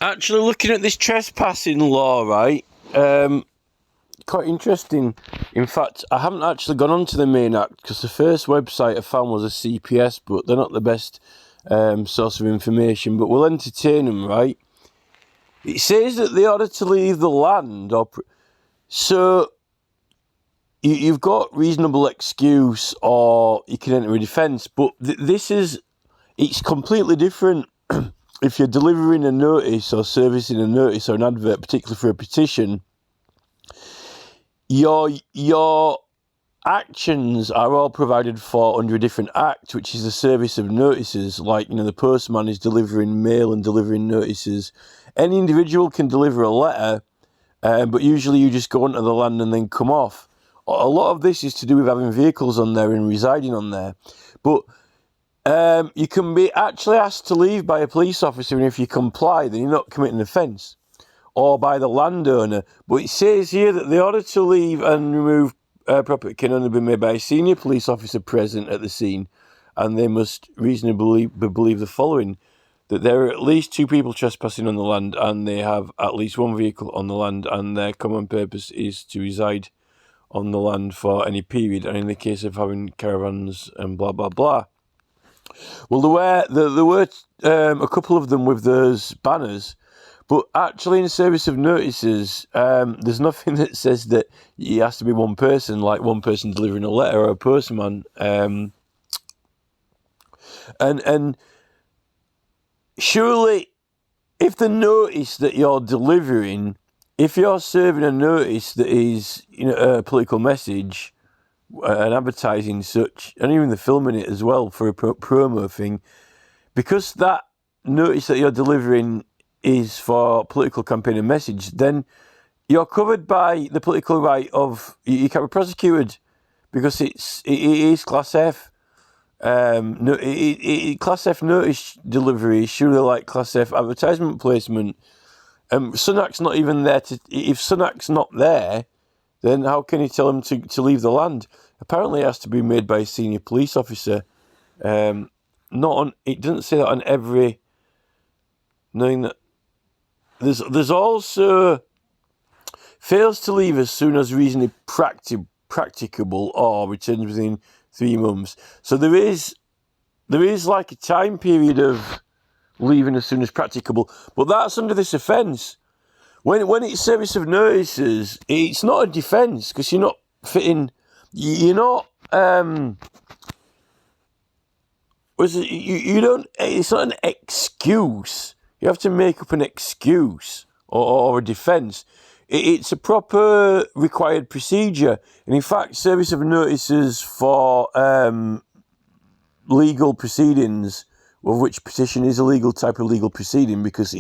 Actually, looking at this trespassing law, right? Quite interesting. In fact, I haven't actually gone onto the main act because the first website I found was a CPS, but they're not the best source of information. But we'll entertain them, right? It says that the order to leave the land, so you've got reasonable excuse, or you can enter a defence. But it's completely different. If you're delivering a notice or servicing a notice or an advert, particularly for a petition, your actions are all provided for under a different act, which is the service of notices. Like, the postman is delivering mail and delivering notices. Any individual can deliver a letter, but usually you just go onto the land and then come off. A lot of this is to do with having vehicles on there and residing on there. But you can be actually asked to leave by a police officer, and if you comply, then you're not committing an offence, or by the landowner. But it says here that the order to leave and remove property can only be made by a senior police officer present at the scene, and they must reasonably believe the following: that there are at least two people trespassing on the land, and they have at least one vehicle on the land, and their common purpose is to reside on the land for any period, and in the case of having caravans and blah blah blah. Well, there were a couple of them with those banners, but actually in service of notices, there's nothing that says that it has to be one person, like one person delivering a letter or a postman. And surely, if the notice that you're delivering, if you're serving a notice that is, a political message, and advertising such, and even the filming it as well for a promo thing, because that notice that you're delivering is for political campaign and message, then you're covered by the political right of, you can't be prosecuted because it is Class F. Class F notice delivery is surely like Class F advertisement placement. Sunak's not even there if Sunak's not there, then how can you tell him to leave the land? Apparently it has to be made by a senior police officer. It doesn't say that on every, knowing that there's also fails to leave as soon as reasonably practicable or returns within 3 months. So there is like a time period of leaving as soon as practicable, but that's under this offence. When it's service of notices, it's not a defence because you're not fitting. You're not. You don't. It's not an excuse. You have to make up an excuse or a defence. It's a proper required procedure, and in fact, service of notices for legal proceedings, of which petition is a legal type of legal proceeding, because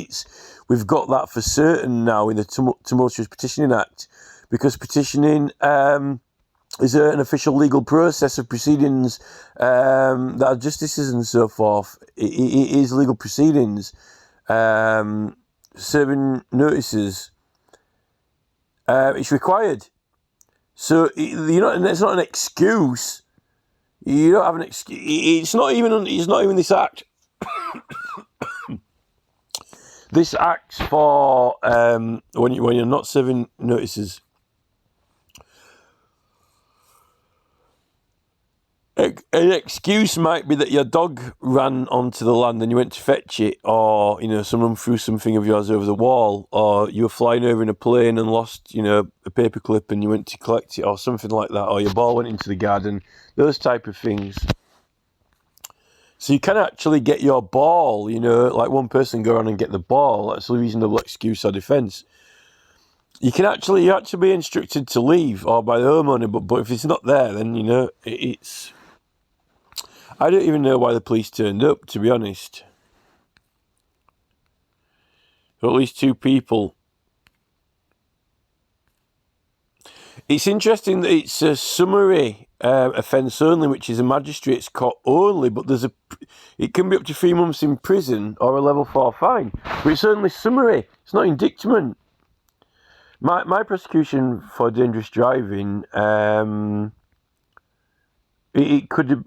we've got that for certain now in the Tumultuous Petitioning Act, because petitioning is an official legal process of proceedings that are justices and so forth. It is legal proceedings. Serving notices, it's required. So it's not an excuse. You don't have an excuse. It's not even this act. This act's for when you're not serving notices. An excuse might be that your dog ran onto the land and you went to fetch it, or someone threw something of yours over the wall, or you were flying over in a plane and lost a paperclip and you went to collect it, or something like that, or your ball went into the garden. Those type of things. So you can actually get your ball, like one person go around and get the ball. That's a reasonable excuse or defence. You're actually be instructed to leave, or by the homeowner, but if it's not there, then it's. I don't even know why the police turned up, to be honest. At least 2 people. It's interesting that it's a summary offence only, which is a magistrate's court only, but it can be up to 3 months in prison or a level 4 fine. But it's only summary. It's not indictment. My prosecution for dangerous driving, it could have.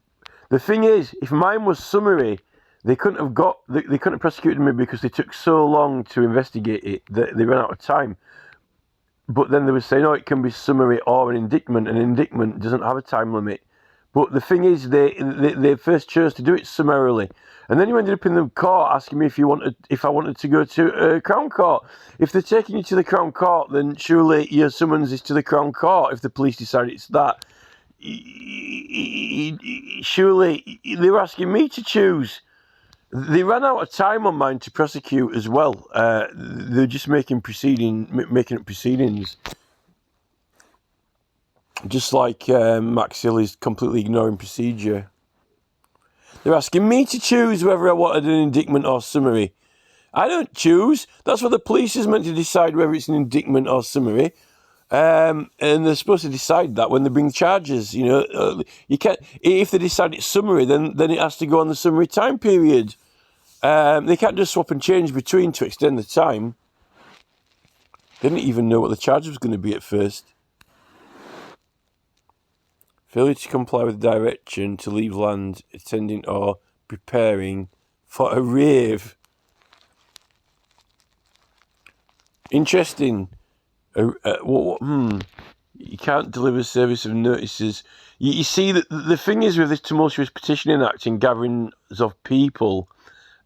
The thing is, if mine was summary, they couldn't have prosecuted me because they took so long to investigate it that they ran out of time. But then they were saying, it can be summary or an indictment. An indictment doesn't have a time limit. But the thing is, they first chose to do it summarily. And then you ended up in the court asking me if I wanted to go to Crown Court. If they're taking you to the Crown Court, then surely your summons is to the Crown Court if the police decide it's that. Surely they were asking me to choose. They ran out of time on mine to prosecute as well. They're just making up proceedings. Just like Max Hill is completely ignoring procedure. They're asking me to choose whether I wanted an indictment or summary. I don't choose. That's what the police is meant to decide, whether it's an indictment or summary. And they're supposed to decide that when they bring charges. You can't. If they decide it's summary, then it has to go on the summary time period. They can't just swap and change between to extend the time. They didn't even know what the charge was going to be at first. Failure to comply with direction to leave land, attending or preparing for a rave. Interesting. You can't deliver service of notices. You see, that the thing is with this tumultuous petitioning act and gatherings of people,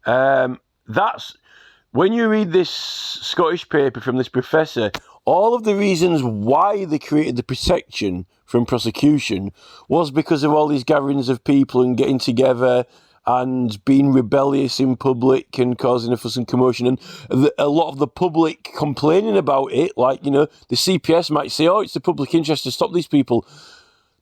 that's when you read this Scottish paper from this professor, all of the reasons why they created the protection from prosecution was because of all these gatherings of people and getting together and being rebellious in public and causing a fuss and commotion, and a lot of the public complaining about it, like, the CPS might say, it's the public interest to stop these people.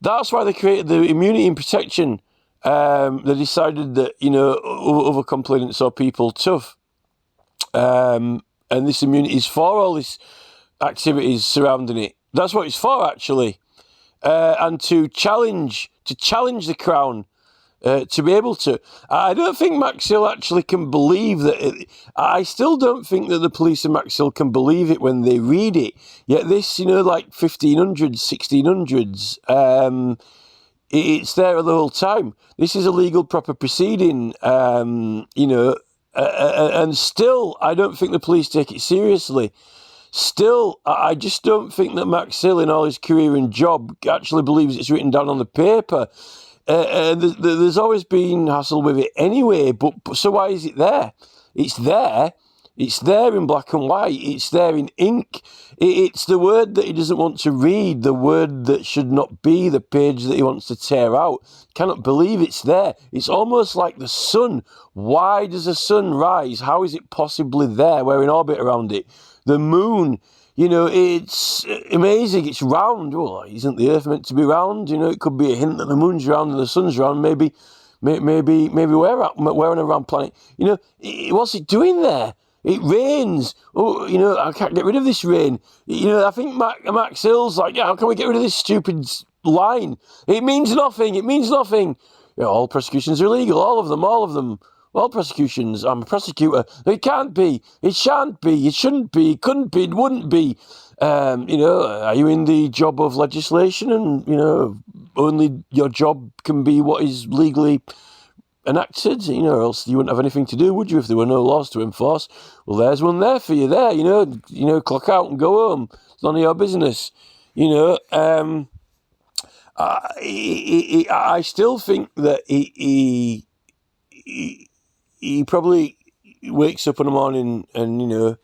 That's why they created the immunity and protection. They decided that, other complainants saw people tough. And this immunity is for all these activities surrounding it. That's what it's for, actually. And to challenge the Crown, to be able to. I don't think Max Hill actually can believe that. I still don't think that the police and Max Hill can believe it when they read it. Yet this, like 1500s, 1600s, it's there the whole time. This is a legal, proper proceeding, and still, I don't think the police take it seriously. Still, I just don't think that Max Hill, in all his career and job, actually believes it's written down on the paper. There's always been hassle with it anyway, but so why is it there? It's there. It's there in black and white. It's there in ink. It's the word that he doesn't want to read, the word that should not be, the page that he wants to tear out. Cannot believe it's there. It's almost like the sun. Why does the sun rise? How is it possibly there? We're in orbit around it. The moon, it's amazing. It's round. Well, isn't the Earth meant to be round? It could be a hint that the moon's round and the sun's round. Maybe we're on a round planet. What's it doing there? It rains. I can't get rid of this rain. I think Max Hill's like, how can we get rid of this stupid line? It means nothing. It means nothing. All prosecutions are illegal. All of them. All prosecutions. I'm a prosecutor. It can't be. It shan't be. It shouldn't be. It couldn't be. It wouldn't be. Are you in the job of legislation? And, only your job can be what is legally enacted, or else you wouldn't have anything to do, would you, if there were no laws to enforce? Well, there's one there for you there, clock out and go home. It's none of your business, I still think that he probably wakes up in the morning and,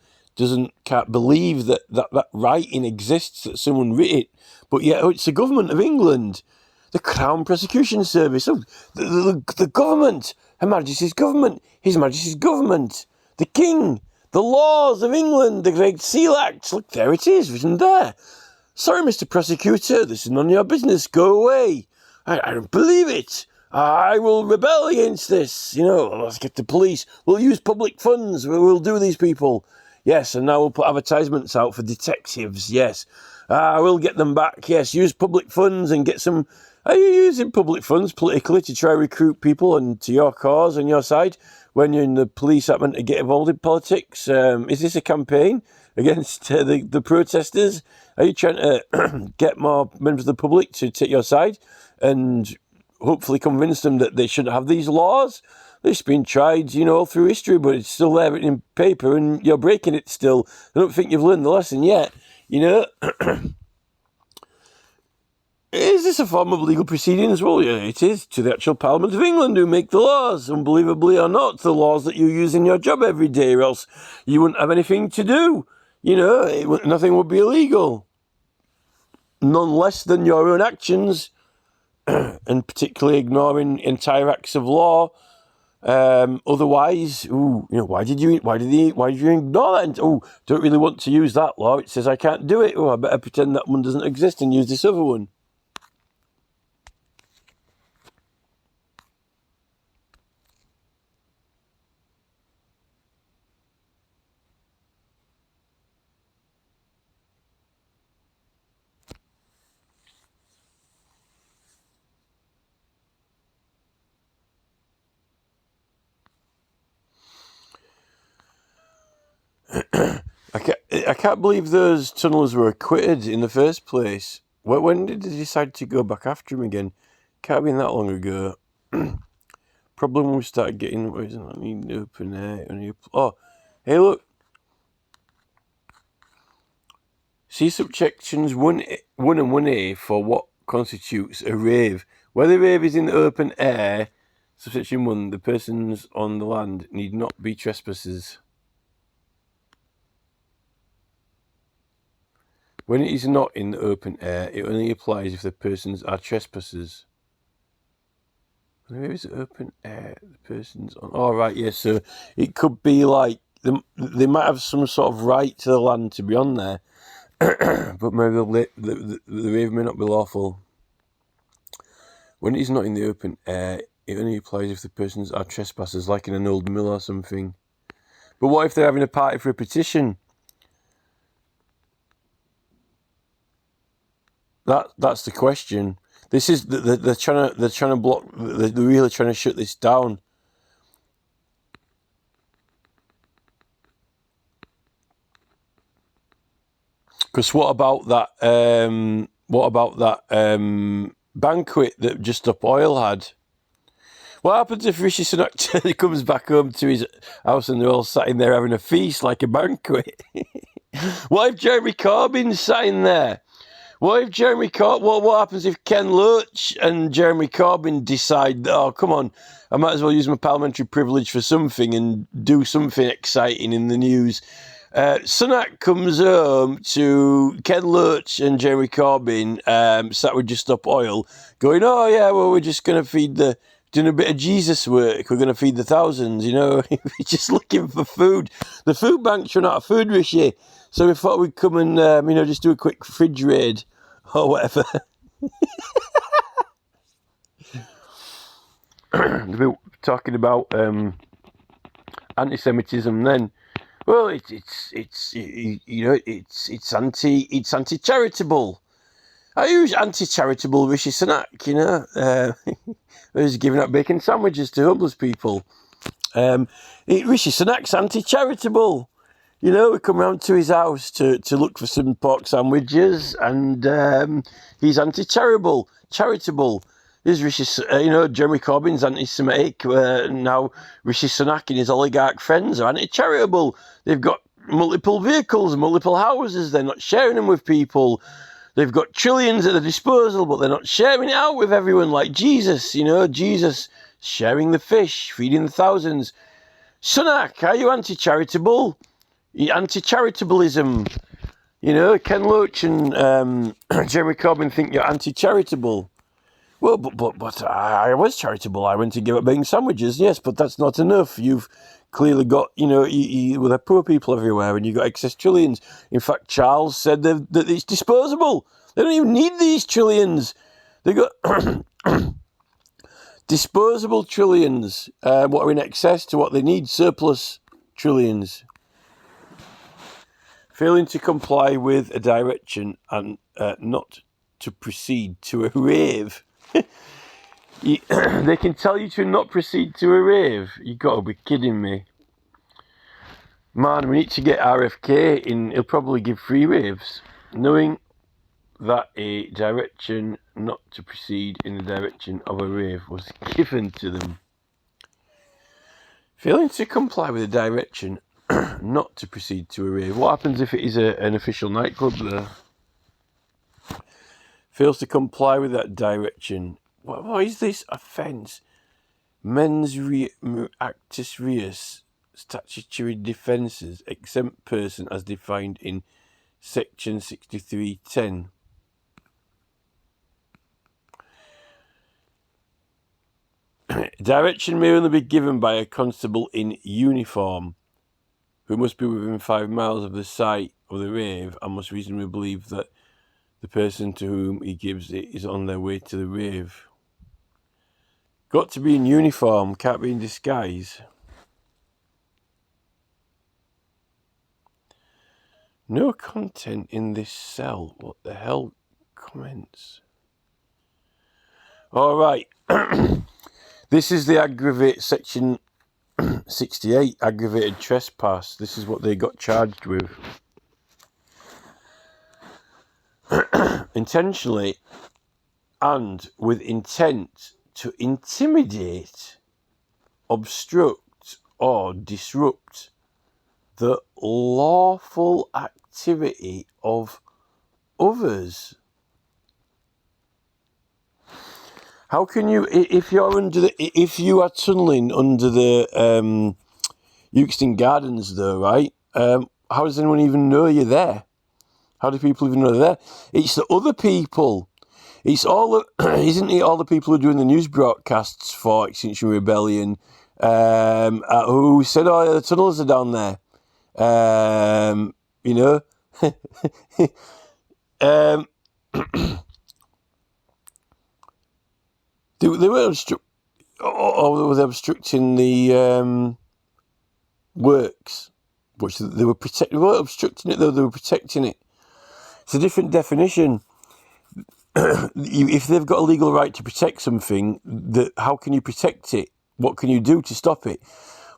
can't believe that writing exists, that someone writ it. But yet, it's the government of England, the Crown Prosecution Service, the government, Her Majesty's government, His Majesty's government, the King, the laws of England, the Great Seal Act. Look, there it is, written there. Sorry, Mr. Prosecutor, this is none of your business. Go away. I don't believe it. I will rebel against this. Let's get the police. We'll use public funds. We'll do these people. Yes, and now we'll put advertisements out for detectives. Yes. We'll get them back. Yes, use public funds and get some... Are you using public funds politically to try to recruit people and to your cause and your side when you're in the police aren't meant to get involved in politics? Is this a campaign against the protesters? Are you trying to get more members of the public to take your side and hopefully convince them that they shouldn't have these laws? This has been tried, all through history, but it's still there in paper, and you're breaking it still. I don't think you've learned the lesson yet, Is this a form of legal proceedings? Well, yeah, it is to the actual Parliament of England who make the laws, unbelievably or not, the laws that you use in your job every day, or else you wouldn't have anything to do. Nothing would be illegal. None less than your own actions, and particularly ignoring entire acts of law. Otherwise, why did you ignore that? And, don't really want to use that law. It says I can't do it. I better pretend that one doesn't exist and use this other one. I can't believe those tunnellers were acquitted in the first place. When did they decide to go back after him again? Can't have been that long ago. Problem when we started getting open air. Oh, hey, look. See subsections 1 and 1A for what constitutes a rave. Where the rave is in the open air, subsection 1, the persons on the land need not be trespassers. When it is not in the open air, it only applies if the persons are trespassers. When the rave is open air, the persons on... Oh, right, yes, so it could be like... They might have some sort of right to the land to be on there, but maybe the rave may not be lawful. When it is not in the open air, it only applies if the persons are trespassers, like in an old mill or something. But what if they're having a party for a petition? That's the question. This is they're trying to block. They're really trying to shut this down. Because what about that? Banquet that Just Stop Oil had? What happens if Rishi Sunak comes back home to his house and they're all sat in there having a feast like a banquet? What if Jeremy Corbyn's sat in there? What happens if Ken Loach and Jeremy Corbyn decide, oh, come on, I might as well use my parliamentary privilege for something and do something exciting in the news? Sunak comes home to Ken Loach and Jeremy Corbyn, sat with Just Stop Oil, going, oh, yeah, well, we're just going to doing a bit of Jesus work. We're going to feed the thousands, We're just looking for food. The food bank's run out of food, Rishi. So we thought we'd come and, just do a quick fridge raid or whatever. They were talking about anti-Semitism then. Well, it's anti-charitable. I use anti-charitable Rishi Sunak, who's giving out bacon sandwiches to homeless people. Rishi Sunak's anti-charitable. We come round to his house to look for some pork sandwiches, and he's anti-charitable. There's Rishi, Jeremy Corbyn's anti-Semitic. Now Rishi Sunak and his oligarch friends are anti-charitable. They've got multiple vehicles, multiple houses. They're not sharing them with people. They've got trillions at their disposal, but they're not sharing it out with everyone like Jesus. Jesus sharing the fish, feeding the thousands. Sunak, are you anti-charitable? Anti-charitableism. Ken Loach and Jeremy Corbyn think you're anti-charitable. Well, but I was charitable. I went to give up bacon sandwiches, yes, but that's not enough. You've clearly got, well, there are poor people everywhere, and you've got excess trillions. In fact, Charles said that it's disposable. They don't even need these trillions. They've got disposable trillions, what are in excess to what they need, surplus trillions. Failing to comply with a direction and not to proceed to a rave. They can tell you to not proceed to a rave. You got to be kidding me. Man, we need to get RFK in. He'll probably give free raves. Knowing that a direction not to proceed in the direction of a rave was given to them. Failing to comply with a direction not to proceed to a rave. What happens if it is an official nightclub there? Fails to comply with that direction. What is this offence? Mens actus reus, statutory defences, exempt person as defined in section 6310. Direction may only be given by a constable in uniform, who must be within 5 miles of the site of the rave and must reasonably believe that the person to whom he gives it is on their way to the rave. Got to be in uniform, can't be in disguise. No content in this cell. What the hell? Comments. All right. This is the aggravate section 68, aggravated trespass. This is what they got charged with. Intentionally and with intent to intimidate, obstruct, or disrupt the lawful activity of others. How can you, if you are tunnelling under the Euxton Gardens though, right? How does anyone even know you're there? How do people even know they're there? It's the other people. It's all, isn't it all the people who are doing the news broadcasts for Extinction Rebellion, who said, oh, the tunnels are down there. You know? They were obstructing the works, which they were protecting. They weren't obstructing it though; they were protecting it. It's a different definition. If they've got a legal right to protect something, how can you protect it? What can you do to stop it?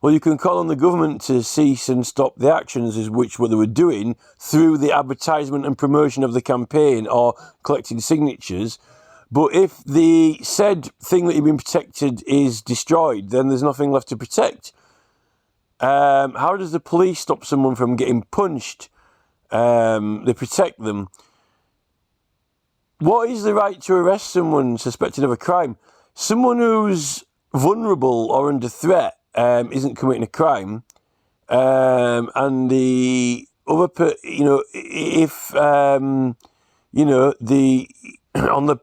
Well, you can call on the government to cease and stop the actions, which what they were doing through the advertisement and promotion of the campaign or collecting signatures. But if the said thing that you've been protected is destroyed, then there's nothing left to protect. How does the police stop someone from getting punched? They protect them. What is the right to arrest someone suspected of a crime? Someone who's vulnerable or under threat isn't committing a crime. And the other, if on the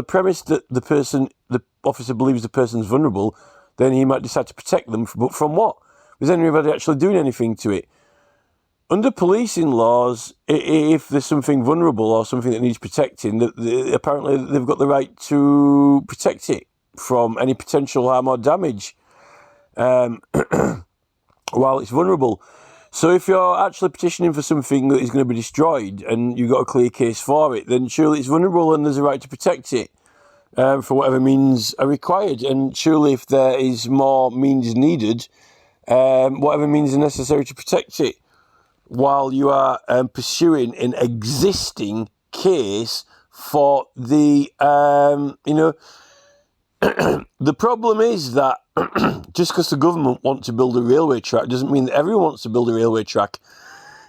premise that the officer believes the person's vulnerable, then he might decide to protect them. But from what? Is anybody actually doing anything to it? Under policing laws, if there's something vulnerable or something that needs protecting, apparently they've got the right to protect it from any potential harm or damage while it's vulnerable. So if you're actually petitioning for something that is going to be destroyed and you've got a clear case for it, then surely it's vulnerable and there's a right to protect it for whatever means are required. And surely if there is more means needed, whatever means are necessary to protect it, while you are pursuing an existing case for the, the problem is that just because the government want to build a railway track doesn't mean that everyone wants to build a railway track.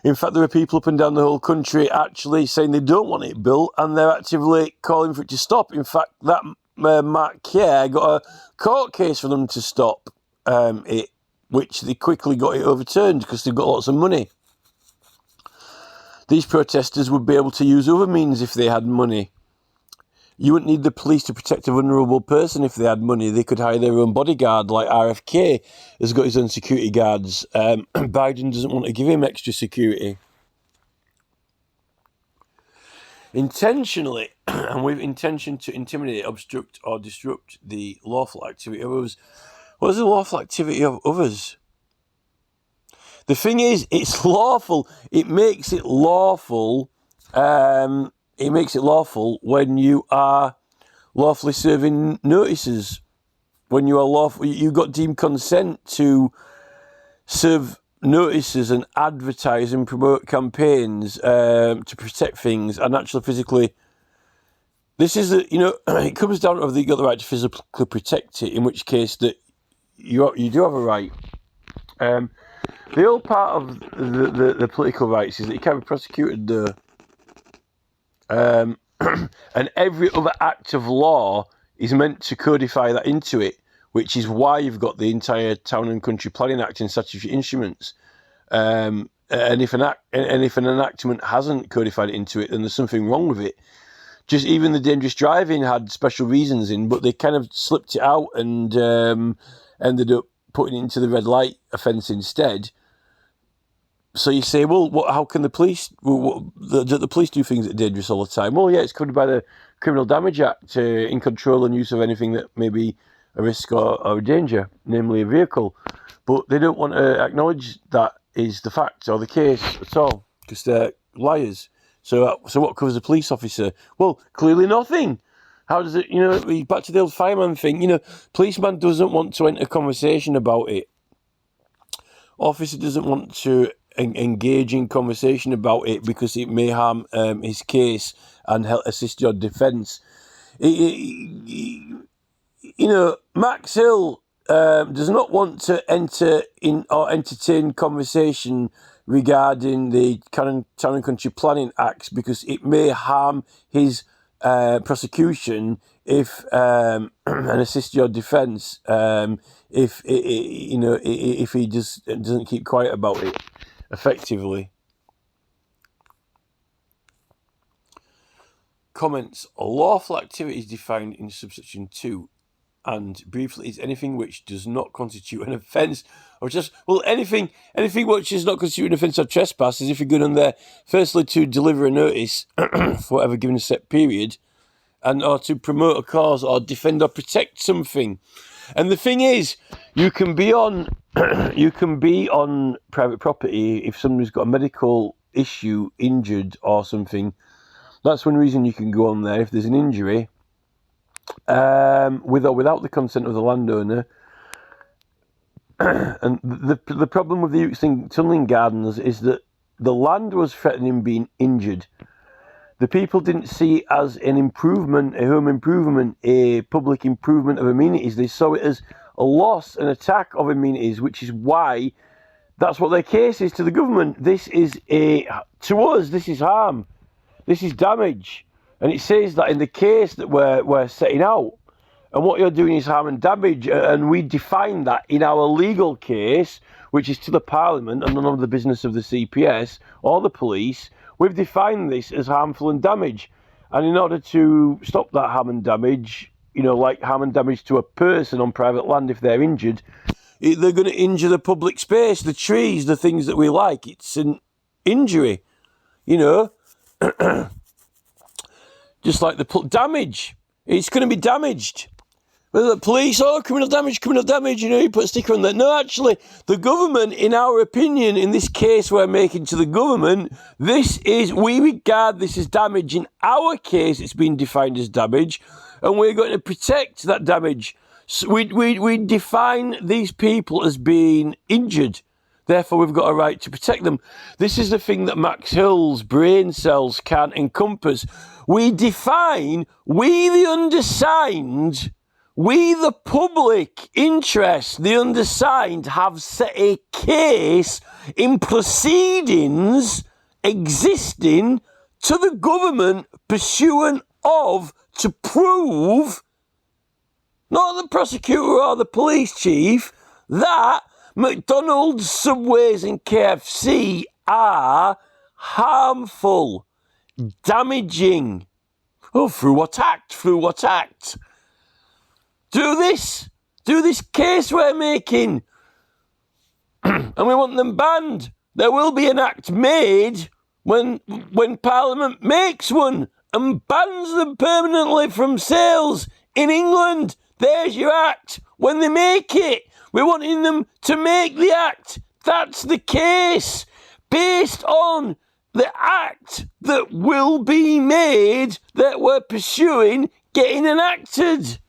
In fact, there are people up and down the whole country actually saying they don't want it built and they're actively calling for it to stop. In fact, that Mark Kerr got a court case for them to stop it, which they quickly got it overturned because they've got lots of money. These protesters would be able to use other means if they had money. You wouldn't need the police to protect a vulnerable person if they had money. They could hire their own bodyguard, like RFK has got his own security guards. Biden doesn't want to give him extra security. Intentionally, and with intention to intimidate, obstruct, or disrupt the lawful activity of others. What is the lawful activity of others? The thing is, it's lawful. It makes it lawful. It makes it lawful when you are lawfully serving notices. When you are lawful, you've got deemed consent to serve notices and advertise and promote campaigns to protect things and actually physically. This is it comes down to whether you got the right to physically protect it. In which case, that you do have a right The whole part of the political rights is that you can't be prosecuted there. And every other act of law is meant to codify that into it, which is why you've got the entire Town and Country Planning Act and statutory instruments. And if an enactment hasn't codified it into it, then there's something wrong with it. Just even the dangerous driving had special reasons in, but they kind of slipped it out and ended up putting it into the red light offence instead. So you say, well, how can the police? The police do things that are dangerous all the time. Well, yeah, it's covered by the Criminal Damage Act, in control and use of anything that may be a risk or a danger, namely a vehicle. But they don't want to acknowledge that is the fact or the case at all, because they're liars. So what covers a police officer? Well, clearly nothing. How does it, back to the old fireman thing, policeman doesn't want to enter conversation about it. Officer doesn't want to engage in conversation about it because it may harm his case and help assist your defence. Max Hill does not want to enter in or entertain conversation regarding the Town and Country Planning Acts because it may harm his prosecution if and assist your defence if he just doesn't keep quiet about it effectively. Comments: lawful activity is defined in subsection 2. And briefly, is anything which does not constitute an offence, or just anything which does not constitute an offence or trespass is if you're going on there, firstly to deliver a notice for whatever given set period, and or to promote a cause or defend or protect something. And the thing is, you can be on private property if somebody's got a medical issue, injured or something. That's one reason you can go on there if there's an injury. With or without the consent of the landowner. And the problem with the Euxton Tunnelling Gardens is that the land was threatening being injured. The people didn't see it as an improvement, a home improvement, a public improvement of amenities. They saw it as a loss, an attack of amenities, which is why that's what their case is to the government. This is to us, this is harm. This is damage. And it says that in the case that we're setting out. And what you're doing is harm and damage. And we define that in our legal case, which is to the Parliament and none of the business of the CPS or the police. We've defined this as harmful and damage. And in order to stop that harm and damage, like harm and damage to a person on private land if they're injured, they're going to injure the public space, the trees, the things that we like. It's an injury, Just like the damage. It's going to be damaged. Whether the police, criminal damage, you put a sticker on there. No, actually, the government, in our opinion, in this case we're making to the government, we regard this as damage. In our case, it's been defined as damage, and we're going to protect that damage. So we define these people as being injured. Therefore, we've got a right to protect them. This is the thing that Max Hill's brain cells can't encompass. We define, we the undersigned, we the public interest, the undersigned, have set a case in proceedings existing to the government pursuant of to prove, not the prosecutor or the police chief, that McDonald's, Subways and KFC are harmful, damaging. Through what act? Do this case we're making. And we want them banned. There will be an act made when Parliament makes one and bans them permanently from sales in England. There's your act. When they make it, we're wanting them to make the act. That's the case. Based on the act that will be made that we're pursuing getting enacted.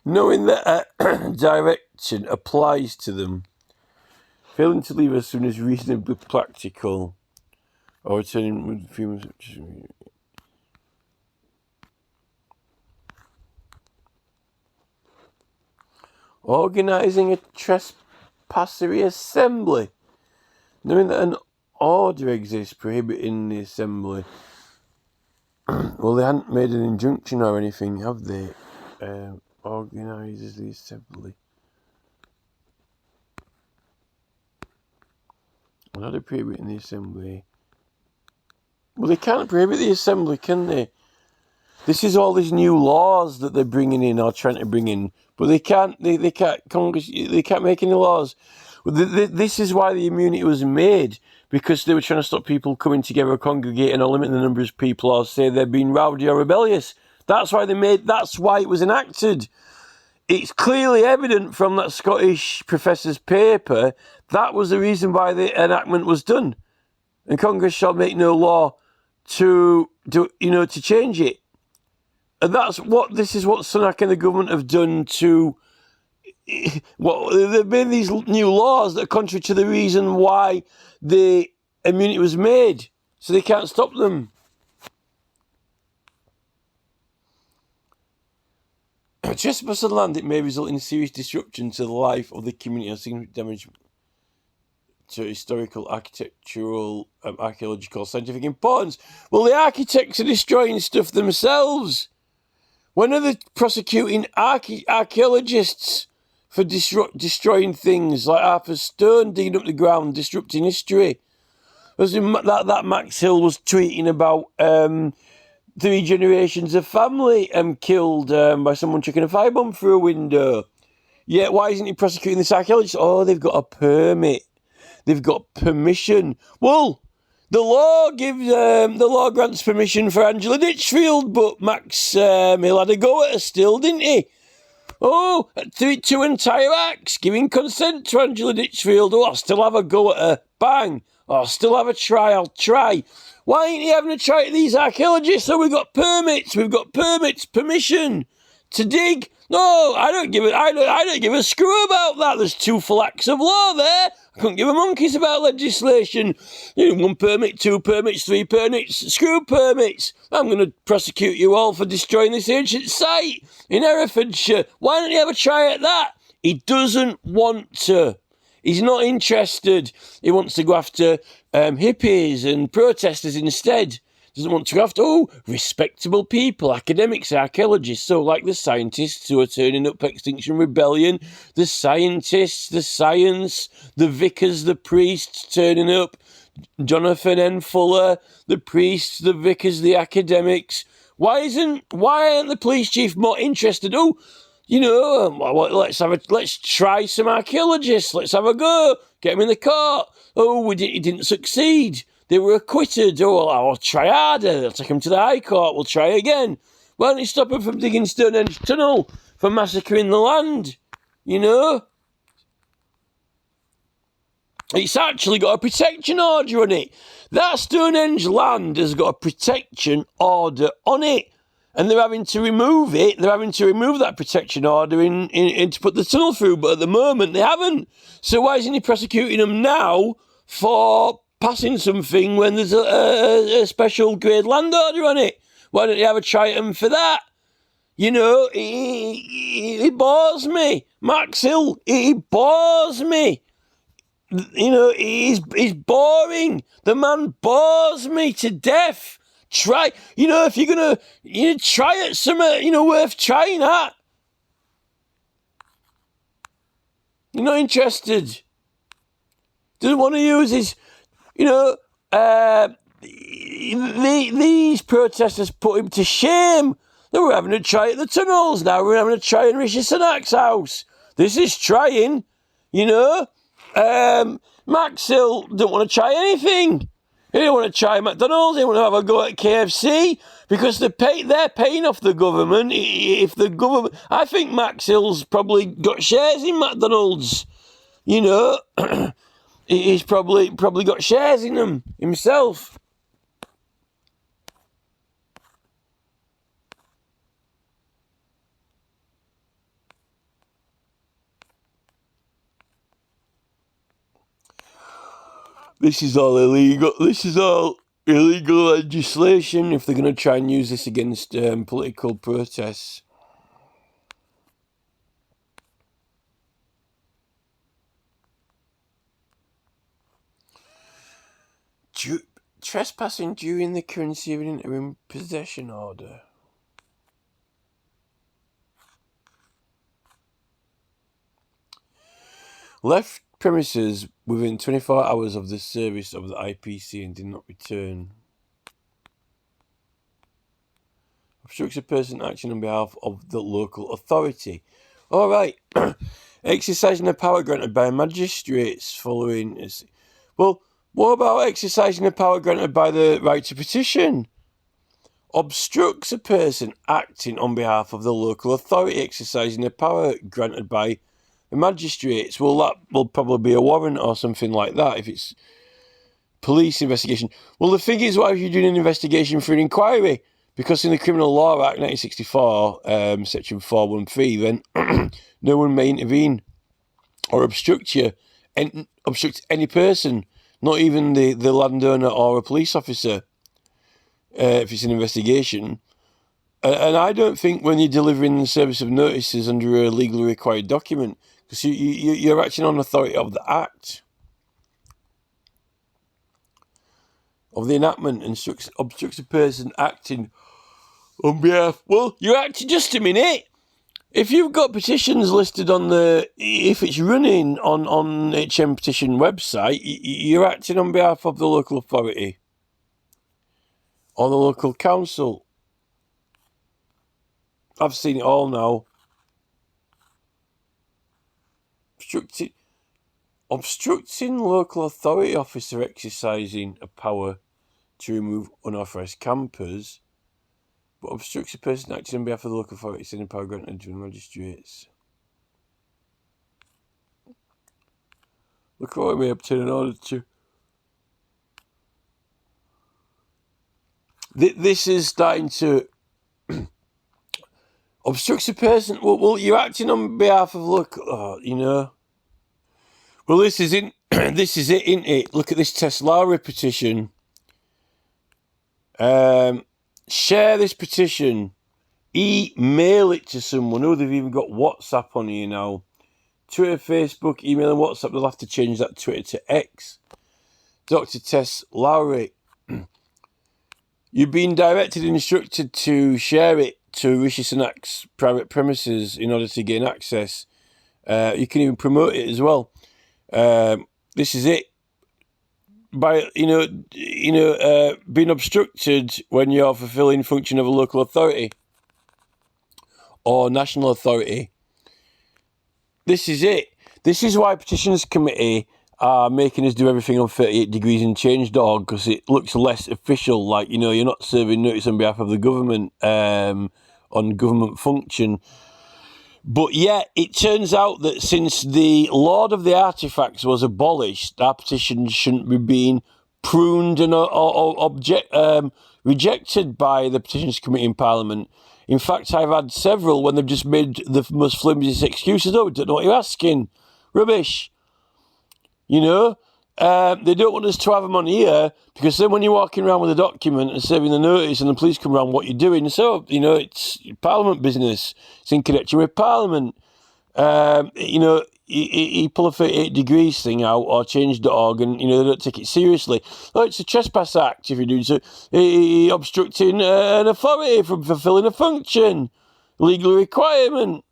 knowing that direction applies to them, failing to leave as soon as reasonably practical, or returning with few. Organising a trespassery assembly, knowing that an order exists prohibiting the assembly. Well, they hadn't made an injunction or anything, have they? Organises the assembly. An order prohibiting the assembly. Well, they can't prohibit the assembly, can they? This is all these new laws that they're bringing in or trying to bring in, but they can't. They can't. Congress. They can't make any laws. This is why the immunity was made, because they were trying to stop people coming together, congregating, or limiting the number of people, or say they're being rowdy or rebellious. That's why they made. That's why it was enacted. It's clearly evident from that Scottish professor's paper that was the reason why the enactment was done, and Congress shall make no law to change it. And this is what Sunak and the government have done to. They've made these new laws that are contrary to the reason why the immunity was made, so they can't stop them. Trespass on land, it may result in serious disruption to the life of the community or significant damage to historical, architectural, archaeological, scientific importance. Well, the architects are destroying stuff themselves. When are they prosecuting archaeologists for destroying things like Arthur Stone digging up the ground, disrupting history? That Max Hill was tweeting about 3 generations of family killed by someone chucking a firebomb through a window. Yeah, why isn't he prosecuting this archaeologist? Oh, they've got a permit. They've got permission. Well, the law grants permission for Angela Ditchfield, but Max Hill had a go at her still, didn't he? Oh, 2 entire acts giving consent to Angela Ditchfield. Oh, I'll still have a go at her. Bang. Oh, I'll still have a try. I'll try. Why ain't he having a try at these archaeologists? So we've got permits. Permission to dig. No, I don't give a screw about that. There's 2 full acts of law there. I couldn't give a monkeys about legislation. 1 permit, 2 permits, 3 permits, screw permits. I'm going to prosecute you all for destroying this ancient site in Herefordshire. Why don't you have a try at that? He doesn't want to. He's not interested. He wants to go after hippies and protesters instead. Doesn't want to go after, respectable people, academics, archaeologists, so like the scientists who are turning up Extinction Rebellion, the scientists, the science, the vicars, the priests turning up, Jonathan N. Fuller, the priests, the vicars, the academics. Why aren't the police chief more interested? Let's try some archaeologists. Let's have a go. Get them in the court. It didn't succeed. They were acquitted. I'll try harder. I'll take them to the High Court. We'll try again. Why don't you stop them from digging Stonehenge Tunnel, from massacring the land? It's actually got a protection order on it. That Stonehenge land has got a protection order on it. And they're having to remove it. They're having to remove that protection order in to put the tunnel through. But at the moment, they haven't. So why isn't he prosecuting them now for passing something when there's a special grade land order on it? Why don't you have a try at him for that? He bores me. Max Hill, he bores me. He's boring. The man bores me to death. Try, if you're going to, try at something, worth trying at. You're not interested. Doesn't want to use his, these protesters put him to shame. They were having a try at the tunnels. Now we're having a try in Rishi Sunak's house. This is trying, Max Hill don't want to try anything. They don't want to try McDonald's. They want to have a go at KFC because they're paying off the government. If the government, I think Max Hill's probably got shares in McDonald's. He's probably got shares in them himself. This is all illegal. This is all illegal legislation if they're going to try and use this against political protests. Trespassing during the currency of an interim possession order. Left premises within 24 hours of the service of the IPC and did not return. Obstructs a person acting on behalf of the local authority. All right. Exercising the power granted by magistrates following... Well, what about exercising the power granted by the right to petition? Obstructs a person acting on behalf of the local authority exercising the power granted by the magistrates. Well, that will probably be a warrant or something like that if it's police investigation. Well, the thing is, why are you doing an investigation for an inquiry? Because in the Criminal Law Act 1964, Section 413, then no one may intervene or obstruct you, and obstruct any person, not even the landowner or a police officer, if it's an investigation. And I don't think when you're delivering the service of notices under a legally required document, because you're acting on authority of the Act, of the enactment, and obstructs a person acting on behalf... Well, you're acting... Just a minute. If you've got petitions listed on the... If it's running on HM Petition website, you're acting on behalf of the local authority or the local council. I've seen it all now. Obstructing local authority officer exercising a power to remove unauthorised campers, but obstructs a person acting on behalf of the local authority sending power granted to the magistrates. Look what we obtain in order to... This is starting to... Obstructs a person... Well, you're acting on behalf of local... you know... Well, this is it, isn't it? Look at this Teslaria petition. Share this petition. Email it to someone. Oh, they've even got WhatsApp on here now. Twitter, Facebook, email and WhatsApp. They'll have to change that Twitter to X. Dr. Tess Lowry. You've been directed and instructed to share it to Rishi Sunak's private premises in order to gain access. You can even promote it as well. This is it. By being obstructed when you're fulfilling function of a local authority or national authority. This is it. This is why Petitions Committee are making us do everything on 38 degrees and change.org, because it looks less official. Like, you're not serving notice on behalf of the government on government function. But yet, it turns out that since the Lord of the Artifacts was abolished, our petitions shouldn't be being pruned and rejected by the Petitions Committee in Parliament. In fact, I've had several when they've just made the most flimsiest excuses. Oh, we don't know what you're asking. Rubbish. They don't want us to have them on here, because then when you're walking around with a document and serving the notice and the police come around, what you're doing. So, it's Parliament business. It's in connection with Parliament. You pull a 38 degrees thing out or change.org and, they don't take it seriously. Oh, it's a trespass act if you do so. Obstructing an authority from fulfilling a function. Legal requirement.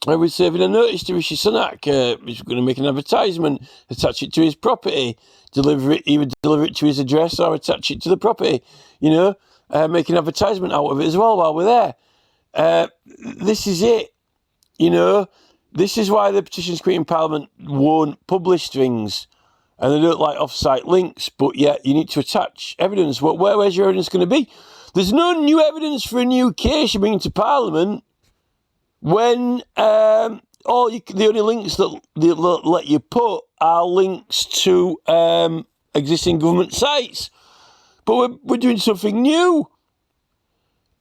I was serving a notice to Rishi Sunak. He's going to make an advertisement, attach it to his property, either deliver it to his address or attach it to the property. Make an advertisement out of it as well while we're there. This is it. This is why the Petitions Committee in Parliament won't publish things, and they don't like off-site links. But yet you need to attach evidence. Where's your evidence going to be? There's no new evidence for a new case you bring to Parliament. When the only links that they'll let you put are links to existing government sites. But we're doing something new.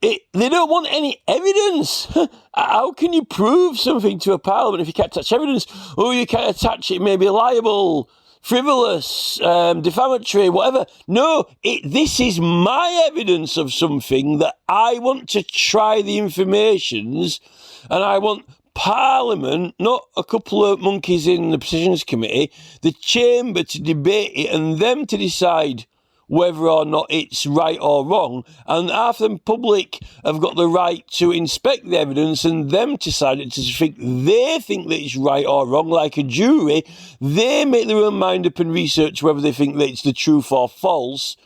they don't want any evidence. How can you prove something to a parliament if you can't attach evidence? Oh, you can't attach it, may be liable, frivolous, defamatory, whatever. No, this is my evidence of something that I want to try the informations, and I want Parliament, not a couple of monkeys in the Petitions Committee, the Chamber to debate it and them to decide whether or not it's right or wrong, and half the public have got the right to inspect the evidence and them decide it to think they think that it's right or wrong, like a jury. They make their own mind up and research whether they think that it's the truth or false,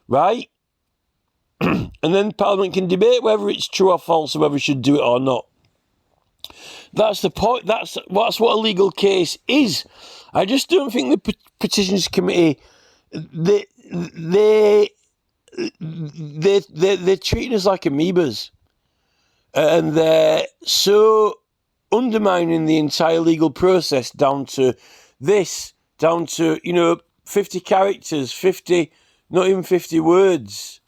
right? And then Parliament can debate whether it's true or false, or whether we should do it or not. That's the point. That's what a legal case is. I just don't think the Petitions Committee, they're treating us like amoebas, and they're so undermining the entire legal process down to 50 characters, 50, not even 50 words.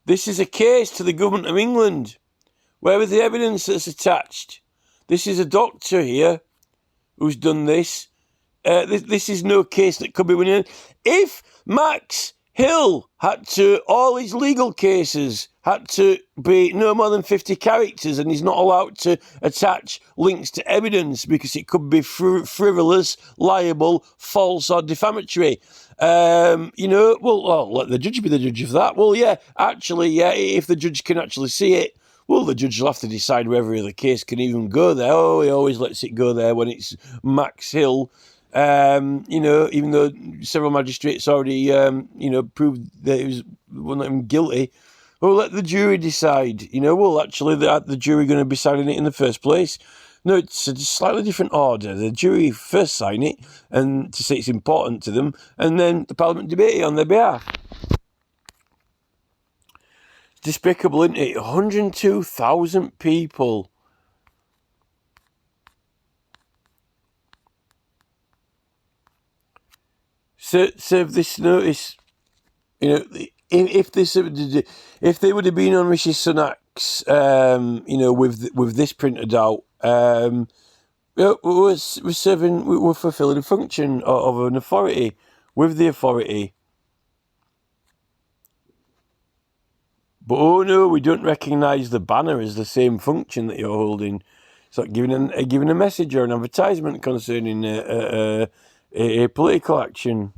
This is a case to the government of England. Where is the evidence that's attached? This is a doctor here who's done this. This is no case that could be winning. If Max Hill all his legal cases had to be no more than 50 characters, and he's not allowed to attach links to evidence because it could be frivolous, liable, false, or defamatory. Let the judge be the judge of that. Well, if the judge can actually see it, well, the judge will have to decide whether the case can even go there. Oh, he always lets it go there when it's Max Hill. Even though several magistrates already, proved that he was not even guilty. Well, let the jury decide. The jury going to be signing it in the first place? No, it's a slightly different order. The jury first sign it and to say it's important to them, and then the Parliament debate it on their behalf. Despicable, isn't it? 102,000 people. Serve this notice. If they would have been on Rishi Sunak's, with this printed out, we're fulfilling a function of an authority with the authority. But oh no, we don't recognise the banner as the same function that you're holding. It's like giving a message or an advertisement concerning a political action.